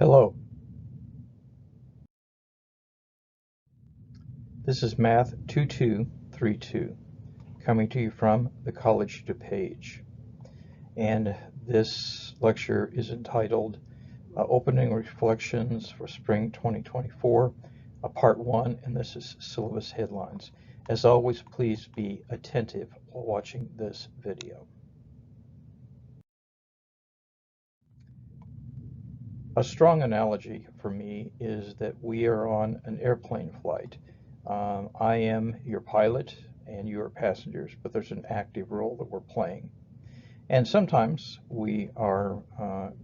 Hello, this is Math 2232 coming to you from the College DuPage, and this lecture is entitled Opening Reflections for Spring 2024, Part 1, and this is syllabus headlines. As always, please be attentive while watching this video. A strong analogy for me is that we are on an airplane flight. I am your pilot and you are passengers, but there's an active role that we're playing. And sometimes we are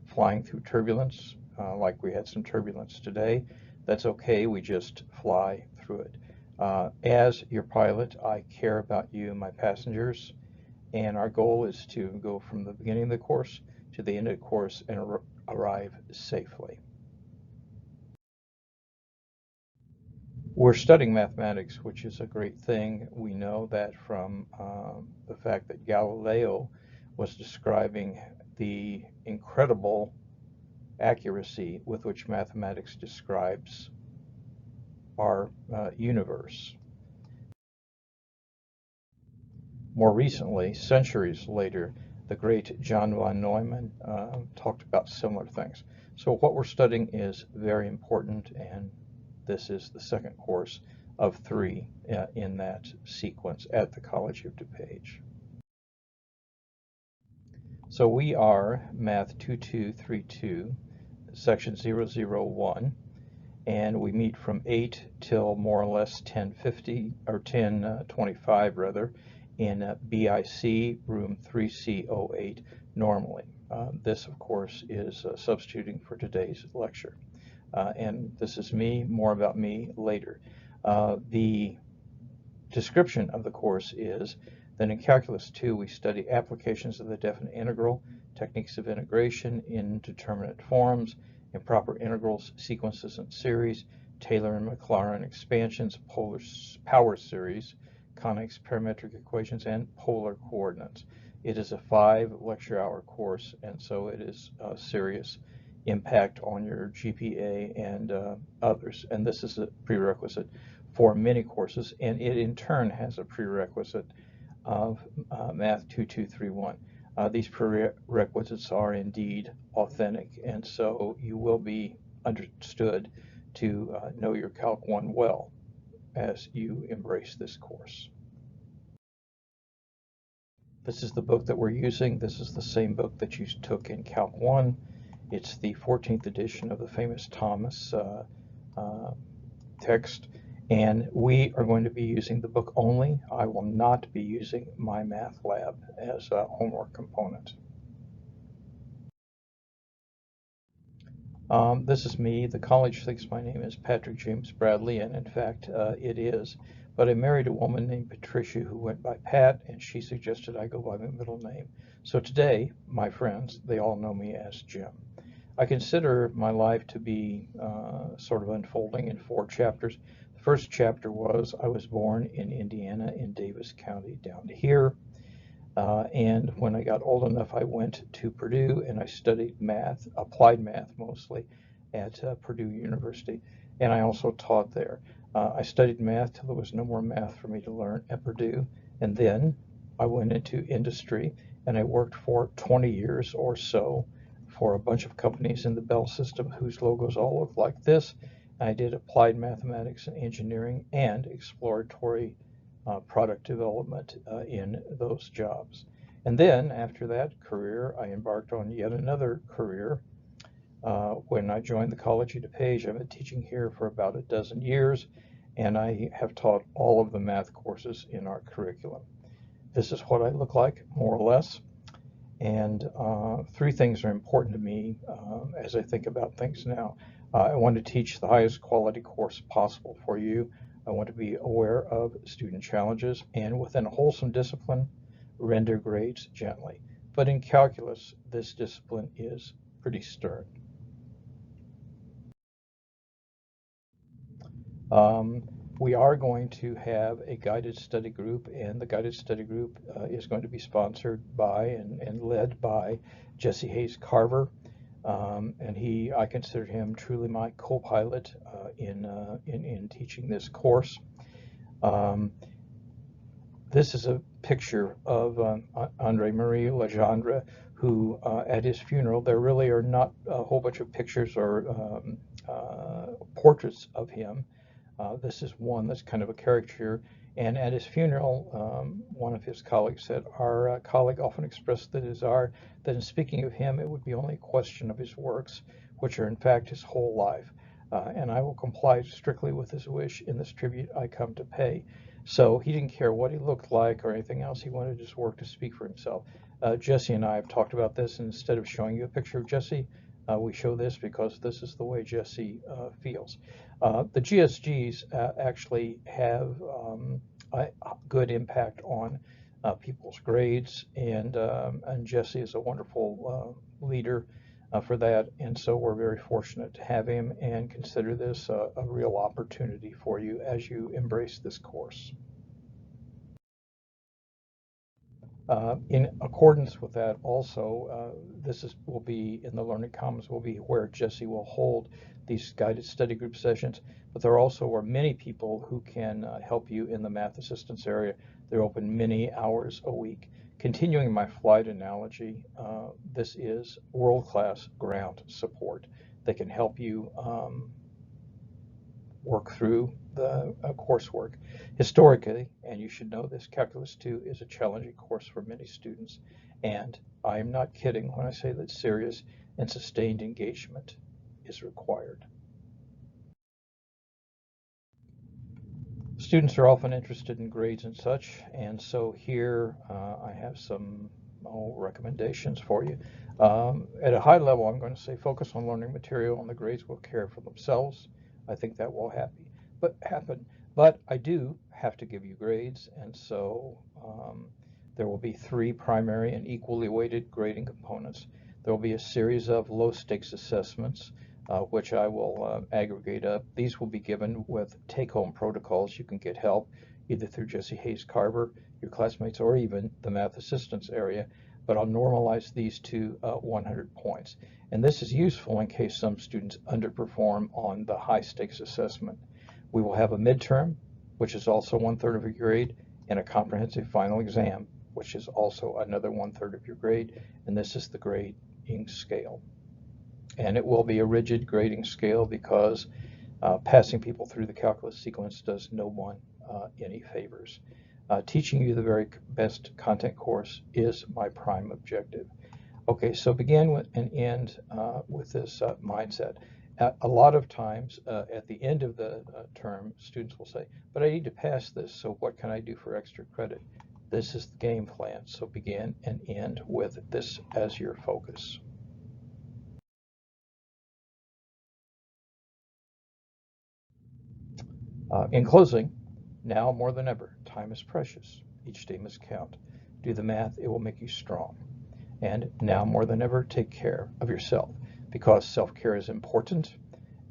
flying through turbulence, like we had some turbulence today. That's okay, we just fly through it. As your pilot, I care about you and my passengers, and our goal is to go from the beginning of the course to the end of the course and arrive safely. We're studying mathematics, which is a great thing. We know that from the fact that Galileo was describing the incredible accuracy with which mathematics describes our universe. More recently, centuries later, the great John von Neumann talked about similar things. So what we're studying is very important, and this is the second course of 3 in that sequence at the College of DuPage. So we are Math 2232, section 001, and we meet from 8 till more or less 10:50 or 10:25 rather, in BIC room 3C08 normally. This, of course, is substituting for today's lecture. And this is me, more about me later. The description of the course is that in Calculus 2 we study applications of the definite integral, techniques of integration, indeterminate forms, improper integrals, sequences and series, Taylor and Maclaurin expansions, power series, conics, parametric equations, and polar coordinates. It is a 5-lecture-hour course, and so it is a serious impact on your GPA and others. And this is a prerequisite for many courses, and it in turn has a prerequisite of Math 2231. These prerequisites are indeed authentic, and so you will be understood to know your Calc 1 well as you embrace this course. This is the book that we're using. This is the same book that you took in Calc 1. It's the 14th edition of the famous Thomas text, and we are going to be using the book only. I will not be using my math lab as a homework component. This is me. The college thinks my name is Patrick James Bradley, and in fact it is. But I married a woman named Patricia who went by Pat, and she suggested I go by my middle name. So today, my friends, they all know me as Jim. I consider my life to be sort of unfolding in 4 chapters. The first chapter was I was born in Indiana in Davis County down here. And when I got old enough, I went to Purdue and I studied math, applied math mostly, at Purdue University. And I also taught there. I studied math till there was no more math for me to learn at Purdue. And then I went into industry and I worked for 20 years or so for a bunch of companies in the Bell system whose logos all look like this. I did applied mathematics and engineering and exploratory product development in those jobs. And then after that career, I embarked on yet another career. When I joined the College of DuPage, I've been teaching here for about a dozen years, and I have taught all of the math courses in our curriculum. This is what I look like, more or less. And 3 things are important to me as I think about things now. I want to teach the highest quality course possible for you. I want to be aware of student challenges and, within a wholesome discipline, render grades gently. But in calculus, this discipline is pretty stern. We are going to have a guided study group, and the guided study group is going to be sponsored by and led by Jesse Hayes Carver. And I consider him truly my co-pilot in teaching this course. Um, this is a picture of Andre Marie Legendre, who at his funeral, there really are not a whole bunch of pictures or portraits of him. This is one that's kind of a caricature. And at his funeral, one of his colleagues said, our colleague often expressed the desire that in speaking of him, it would be only a question of his works, which are in fact his whole life. And I will comply strictly with his wish in this tribute I come to pay. So he didn't care what he looked like or anything else. He wanted his work to speak for himself. Jesse and I have talked about this, and instead of showing you a picture of Jesse, we show this because this is the way Jesse feels. The GSGs actually have a good impact on people's grades, and Jesse is a wonderful leader for that, and so we're very fortunate to have him and consider this a real opportunity for you as you embrace this course. In accordance with that, also, will be in the Learning Commons, will be where Jesse will hold these guided study group sessions, but there also are many people who can help you in the math assistance area. They're open many hours a week. Continuing my flight analogy, this is world-class ground support. They can help you work through the coursework. Historically, and you should know this, Calculus 2 is a challenging course for many students, and I am not kidding when I say that serious and sustained engagement is required. Students are often interested in grades and such, and so here I have some recommendations for you. At a high level, I'm going to say focus on learning material and the grades will care for themselves. I think that will happen. But I do have to give you grades, and so there will be 3 primary and equally weighted grading components. There will be a series of low-stakes assessments, which I will aggregate up. These will be given with take-home protocols. You can get help either through Jesse Hayes Carver, your classmates, or even the math assistance area, but I'll normalize these to 100 points. And this is useful in case some students underperform on the high-stakes assessment. We will have a midterm, which is also 1/3 of your grade, and a comprehensive final exam, which is also another 1/3 of your grade, and this is the grading scale. And it will be a rigid grading scale because passing people through the calculus sequence does no one any favors. Teaching you the very best content course is my prime objective. Okay, so begin with and end with this mindset. A lot of times at the end of the term, students will say, but I need to pass this, so what can I do for extra credit? This is the game plan, so begin and end with this as your focus. In closing, now more than ever, time is precious. Each day must count. Do the math, it will make you strong. And now more than ever, take care of yourself because self-care is important,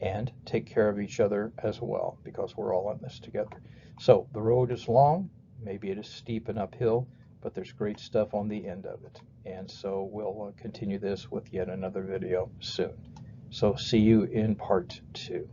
and take care of each other as well because we're all in this together. So the road is long, maybe it is steep and uphill, but there's great stuff on the end of it. And so we'll continue this with yet another video soon. So see you in part 2.